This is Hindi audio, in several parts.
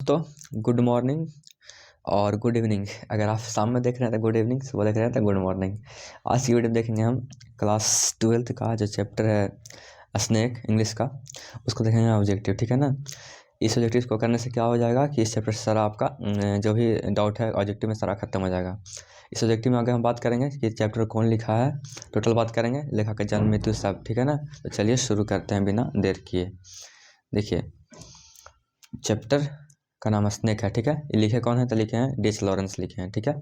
दोस्तों, गुड मॉर्निंग और गुड इवनिंग। अगर आप शाम में देख रहे हैं तो गुड इवनिंग, सुबह देख रहे हैं तो गुड मॉर्निंग। आज की वीडियो देखेंगे हम क्लास 12th का जो चैप्टर है स्नेक इंग्लिश का, उसको देखेंगे ऑब्जेक्टिव। ठीक है ना। इस ऑब्जेक्टिव को करने से क्या हो जाएगा कि इस चैप्टर से सारा आपका जो भी डाउट है ऑब्जेक्टिव में सारा खत्म हो जाएगा। इस ऑब्जेक्टिव में आगे हम बात करेंगे कि चैप्टर कौन लिखा है, टोटल बात करेंगे, लेखक के जन्म मृत्यु सब। ठीक है ना। तो चलिए शुरू करते हैं बिना देर किए। देखिए, चैप्टर का नाम स्नेक है। ठीक है। ये लिखे कौन है तो लिखे हैं D.H. लॉरेंस लिखे हैं। ठीक है।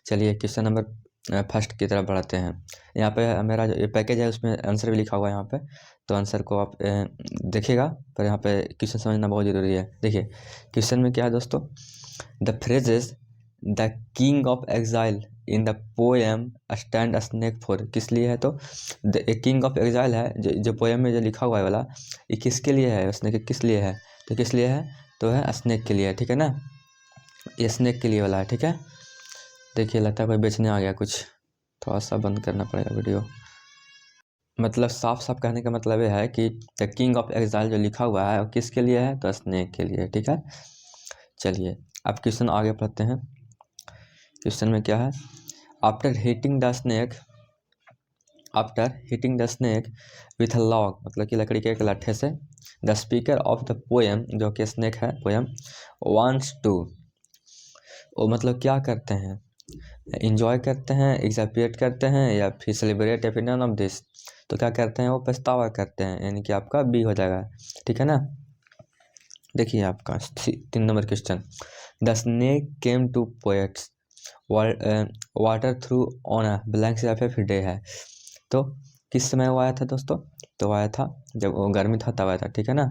चलिए क्वेश्चन नंबर फर्स्ट की तरफ बढ़ाते हैं। यहाँ पे मेरा जो ये पैकेज है उसमें आंसर भी लिखा हुआ है यहाँ पे, तो आंसर को आप देखिएगा, पर यहाँ पे क्वेश्चन समझना बहुत ज़रूरी है। देखिए क्वेश्चन में क्या है दोस्तों, the phrases the king of exile in the poem stand snake for, किस लिए है तो द किंग ऑफ एग्जाइल है जो पोएम में जो लिखा हुआ है वाला, ये किसके लिए है, स्नेक किस लिए है, तो किस लिए है तो है स्नेक के लिए। ठीक है ना। ये स्नेक के लिए वाला है। ठीक है। देखिए लगता है कोई बेचने आ गया कुछ, थोड़ा सा बंद करना पड़ेगा वीडियो। मतलब साफ साफ कहने का मतलब ये है कि द किंग ऑफ एग्जाइल जो लिखा हुआ है वो किसके लिए है तो स्नेक के लिए। ठीक है। चलिए अब क्वेश्चन आगे पढ़ते हैं। क्वेश्चन में क्या है, after hitting the snake with a log, मतलब कि लकड़ी के एक लट्ठे से, the speaker of the poem, जो कि स्नेक है पोएम, वांट्स टू, वो मतलब क्या करते हैं, इंजॉय करते हैं, एग्जापिएट करते हैं, या फिर सेलिब्रेट, या फिर नन ऑफ दिस। तो क्या करते हैं, वो पछतावा करते हैं, यानी कि आपका बी हो जाएगा। ठीक है ना। देखिए आपका 3 number question, the snake came to poet's water trough on a blank से, या फिर डे है, तो किस समय वो आया था दोस्तों, तो आया था जब वो गर्मी था तब आया था। ठीक है ना।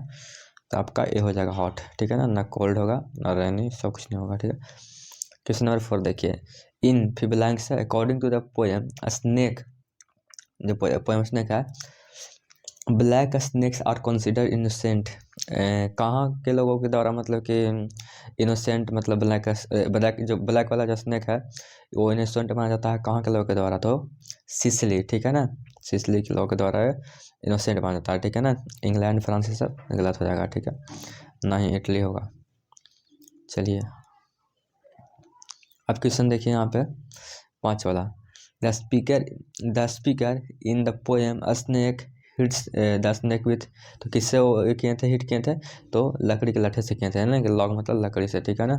तो आपका ए हो जाएगा हॉट। ठीक है ना कोल्ड होगा ना रेनी, सब कुछ नहीं होगा। ठीक है। क्वेश्चन नंबर 4 देखिए, इन फिर ब्लैंक से, according to the poem snake, जो पोएम स्नेक है, black snakes are consider innocent, कहाँ के लोगों के द्वारा, मतलब कि इनोसेंट मतलब ब्लैक वाला जो स्नेक है वो इनोसेंट माना जाता है कहाँ के लोगों के द्वारा, तो सिसिली। ठीक है ना। सिसिली के लोगों के द्वारा इनोसेंट माना जाता है। ठीक है ना। इंग्लैंड फ्रांस ये सब गलत हो जाएगा। ठीक है ना, ही इटली होगा। चलिए अब क्वेश्चन देखिए यहाँ पे 5 वाला, the speaker in the poem snake hits the snake with, तो किससे वो किए थे, हिट किए थे, तो लकड़ी के लट्ठे से किए थे ना, लॉग मतलब लकड़ी से। ठीक है ना।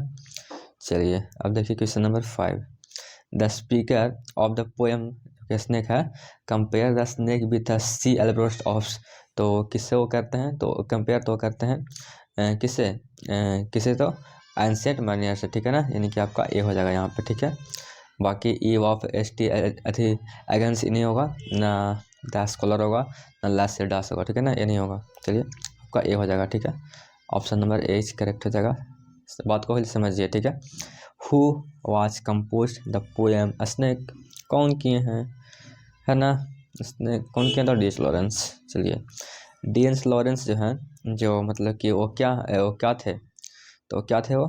चलिए अब देखिए question number 5, the speaker of the poem snake है, compare the snake with a सी एल्ब्रोस्ट ऑफ, तो किससे वो करते हैं, तो कंपेयर तो करते हैं किसे तो एंशिएंट मार्नियर से। ठीक है ना। यानी कि आपका ए हो जाएगा यहाँ पे। ठीक है। बाकी ई ऑफ एस टी अथी अगेंस्ट नहीं होगा, ना द स्कॉलर होगा, ना लास्ट से डास होगा। ठीक है ना, ये नहीं होगा। चलिए आपका ए हो जाएगा। ठीक है। ऑप्शन नंबर ए करेक्ट हो जाएगा। बात को समझिए। ठीक है। Who was compose the poem snake, कौन किए हैं, है ना, स्नेक कौन किया था, D.H. लॉरेंस। चलिए D.H. लॉरेंस जो है, जो मतलब कि वो क्या थे, तो क्या थे वो,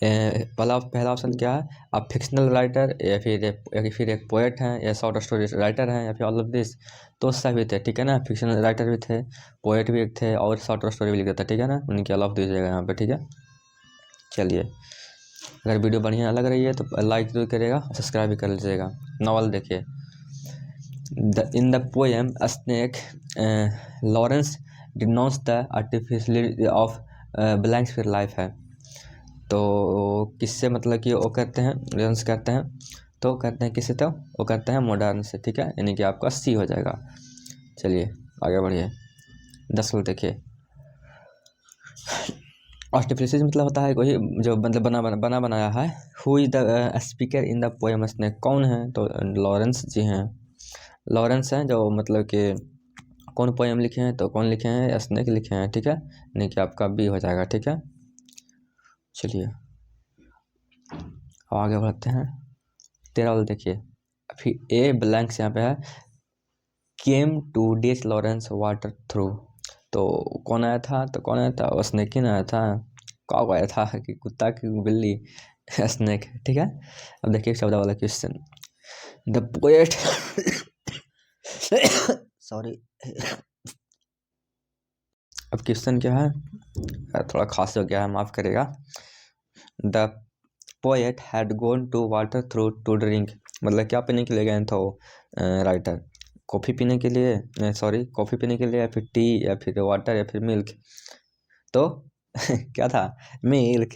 पहला ऑप्शन क्या है, आप फिक्शनल राइटर, या फिर एक पोएट हैं, या शॉर्ट स्टोरी राइटर हैं, या फिर ऑल ऑफ दिस, तो सभी थे। ठीक है ना। फिक्शनल राइटर भी थे, पोएट भी एक थे, और शॉर्ट स्टोरी भी लिख देते। ठीक है ना, उनकी ऑल ऑफ दीजिएगा यहाँ पे। ठीक है। चलिए अगर वीडियो बढ़िया लग रही है तो लाइक जरूर करिएगा, सब्सक्राइब भी कर लीजिएगा। नॉवल देखिए, in the poem snake Lawrence denounces the artificiality of blanks फिर लाइफ है, तो किससे मतलब कि वो करते हैं, रेफरेंस करते हैं, तो करते हैं किससे, तो वो करते हैं मॉडर्न से। ठीक है। यानी कि आपका सी हो जाएगा। चलिए आगे बढ़िए। 10 देखिए, आर्टिफिशियल मतलब होता है कोई जो मतलब बना बनाया है। Who is the speaker in the poem snake, कौन है, तो लॉरेंस जी हैं। लॉरेंस हैं जो मतलब कि कौन पोएम लिखे हैं, तो कौन लिखे हैं, स्नेक लिखे हैं। ठीक है। यानी कि आपका बी हो जाएगा। ठीक है। चलिए आगे बढ़ते हैं। 13 वाला देखिए, फिर ए ब्लैंक यहाँ पे है, came to D.H. Lawrence water trough, तो कौन आया था, तो कौन आया था, वो स्नेक ही ना आया था, कौन आया था कि कुत्ता की बिल्ली, स्नेक। ठीक है। अब देखिए 14 वाला क्वेश्चन, द पोएट सॉरी अब क्वेश्चन क्या है, थोड़ा खास हो गया है, माफ़ करेगा। The poet had gone to water trough to drink, मतलब क्या पीने के लिए गए थे वो राइटर, कॉफ़ी पीने के लिए, सॉरी कॉफ़ी पीने के लिए, या फिर टी, या फिर वाटर, या फिर मिल्क। तो क्या था, मिल्क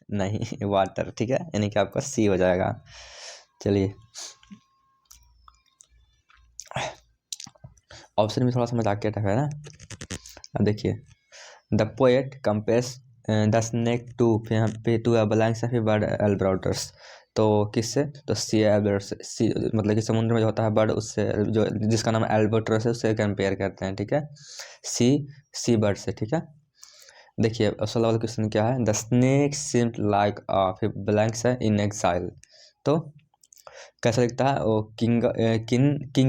नहीं, वाटर, ठीक है, यानी कि आपका सी हो जाएगा। चलिए ऑप्शन में थोड़ा सा मजाक के टाइप है ना। अब देखिए, the poet compares the snake to, यहाँ पे टू ब्लैंक्स या फिर बर्ड एल्ब्राउटर्स, तो किससे, तो सी एल्बर्ट्स, सी मतलब कि समुद्र में जो होता है बर्ड, उससे जो जिसका नाम एल्बर्ट्रस है उससे कंपेयर करते हैं, ठीक है, सी बर्ड से, ठीक है। देखिए 16 वाला क्वेश्चन क्या है, द स्नेक सीम्ड लाइक फिर ब्लैंक्स है इन एग्जाइल, तो कैसा दिखता है वो, किंग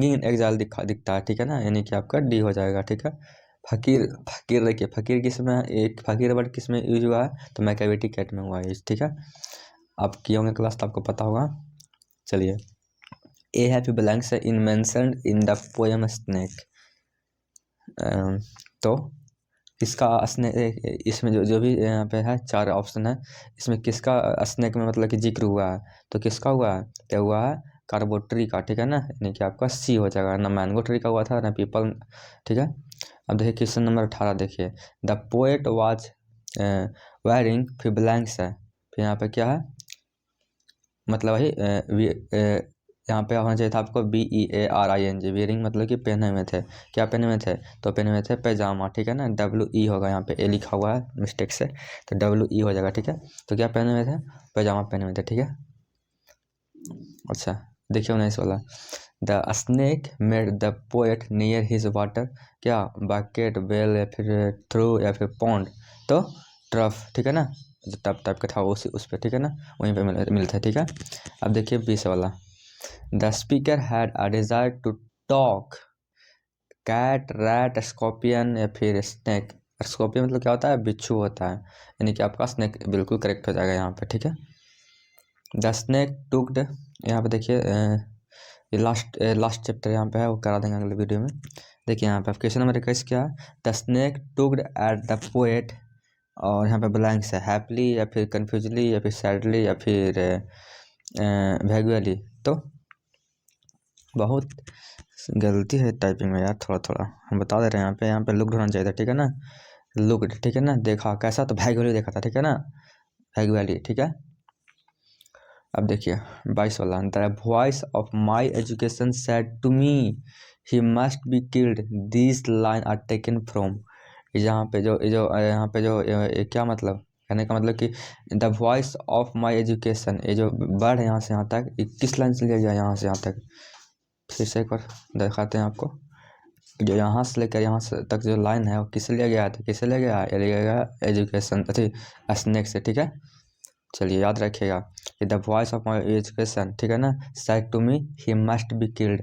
इन एग्जाइल दिखता है, ठीक है ना, यानी कि आपका डी हो जाएगा, ठीक है। फकीर देखिए, फकीर किस में, एक फकीर वर्ड किस में यूज हुआ है, तो मैकेविटी कैट में हुआ है यूज, ठीक है। आप किए होंगे क्लास तो आपको पता होगा। चलिए, ए हैप्पी ब्लैंक्स है in mentioned in the poem snake, तो किसका स्नेक, इसमें जो भी यहाँ पे है 4 ऑप्शन है, इसमें किसका स्नेक में मतलब कि जिक्र हुआ है, तो किसका हुआ है, क्या हुआ है, कार्बोट्री का, ठीक है ना, यानी कि आपका सी हो जाएगा, ना मैंगो ट्री का हुआ था ना पीपल, ठीक है। अब देखिए क्वेश्चन नंबर 18 देखिए, द पोएट वाज वेयरिंग, फिर ब्लैंक्स है, फिर यहाँ पे क्या है, मतलब वही यहाँ पे होना चाहिए था आपको BEARING, वेयरिंग मतलब कि पहने हुए थे, क्या पहने हुए थे, तो पहने हुए थे पैजामा, ठीक है ना, WE होगा, यहाँ पे ए लिखा हुआ है मिस्टेक से, तो WE हो जाएगा, ठीक है। तो क्या पहने हुए थे, पैजामा पहने हुए थे, ठीक है। अच्छा देखिए 19 वाला, the snake made the poet near his water, क्या बकेट, बेल, या फिर थ्रू, या फिर पॉन्ड, तो ट्रफ, ठीक है ना, जो टप टाइप का था उस पर, ठीक है ना, वहीं पे मिलता है, ठीक है। अब देखिए 20 वाला, the speaker had a desire to talk, cat, rat, scorpion, या फिर स्नेक, स्कॉर्पियन मतलब क्या होता है, बिच्छू होता है, यानी कि आपका स्नेक बिल्कुल करेक्ट हो जाएगा यहाँ पे, ठीक है। द स्नेक टुक्ड, यहाँ पे देखिए ये लास्ट चैप्टर यहाँ पे है, वो करा देंगे अगले वीडियो में। देखिए यहाँ पे क्वेश्चन नंबर 21 क्या है, the snake tucked at the poet, और यहाँ पे ब्लैंक्स है, हैप्पीली, या फिर कन्फ्यूजली, या फिर सैडली, या फिर वैगुअली, तो बहुत गलती है टाइपिंग में यार, थोड़ा थोड़ा हम बता दे रहे हैं, यहाँ पे लुक्ड होना चाहिए था, ठीक है ना, लुक्ड, ठीक है ना, देखा कैसा, तो वैगुअली देखा था, ठीक है ना, वैगुअली, ठीक है। अब देखिए 22 वाला, the voice of my education said to me he must be killed, this line are taken from, यहाँ पे जो यहाँ पे जो क्या मतलब, कहने का मतलब कि the voice of my education, ये जो वर्ड है यहाँ से यहाँ तक, ये किस लाइन से लिया गया, यहाँ से यहाँ तक, फिर से एक बार दिखाते हैं आपको, जो यहाँ से लेकर यहाँ से तक जो लाइन है वो किससे लिया गया था, किससे लिया गया है, ये लिया गया एजुकेशन, अच्छी स्नेक से, ठीक है। चलिए याद रखिएगा कि the voice of my education, ठीक है ना, said to me he must be killed,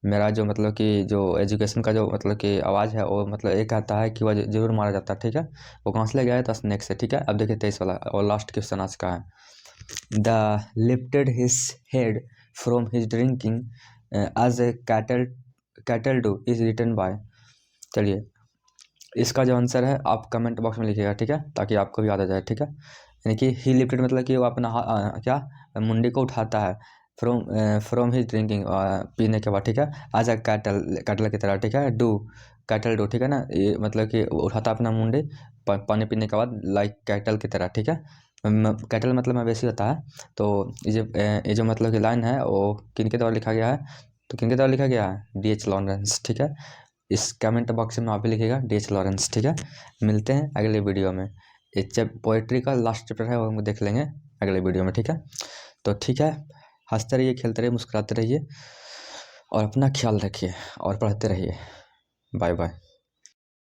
मेरा जो मतलब कि जो एजुकेशन का जो मतलब कि आवाज़ है वो मतलब ये कहता है कि वह जरूर मारा जाता है, ठीक है। वो कहाँ से ले गया है, तो स्नेक से, ठीक है। अब देखिए 23 वाला और लास्ट क्वेश्चन आज का है, the lifted his head from his drinking as a cattle do is written by, चलिए इसका जो आंसर है आप कमेंट बॉक्स में लिखिएगा, ठीक है, ताकि आपको भी याद आ जाए, ठीक है। यानी कि ही लिफ्टेड मतलब कि वो अपना क्या मुंडी को उठाता है, फ्रॉम हिज ड्रिंकिंग, पीने के बाद, ठीक है, आज अ कैटल की तरह, ठीक है, कैटल डू, ठीक है ना, ये मतलब कि उठाता अपना मुंडी पानी पीने के बाद, लाइक कैटल की तरह, ठीक है। कैटल मतलब मवेशी होता है, तो ये जो मतलब कि लाइन है वो किनके द्वारा लिखा गया है, तो किनके द्वारा लिखा गया है, DH लॉरेंस, ठीक है। इस कमेंट बॉक्स में आप भी लिखिएगा DH लॉरेंस, ठीक है। मिलते हैं अगले वीडियो में, ये पोएट्री का लास्ट चैप्टर है वो हम देख लेंगे अगले वीडियो में, ठीक है। तो ठीक है, हंसते रहिए, खेलते रहिए, मुस्कुराते रहिए, और अपना ख्याल रखिए और पढ़ते रहिए। Bye bye.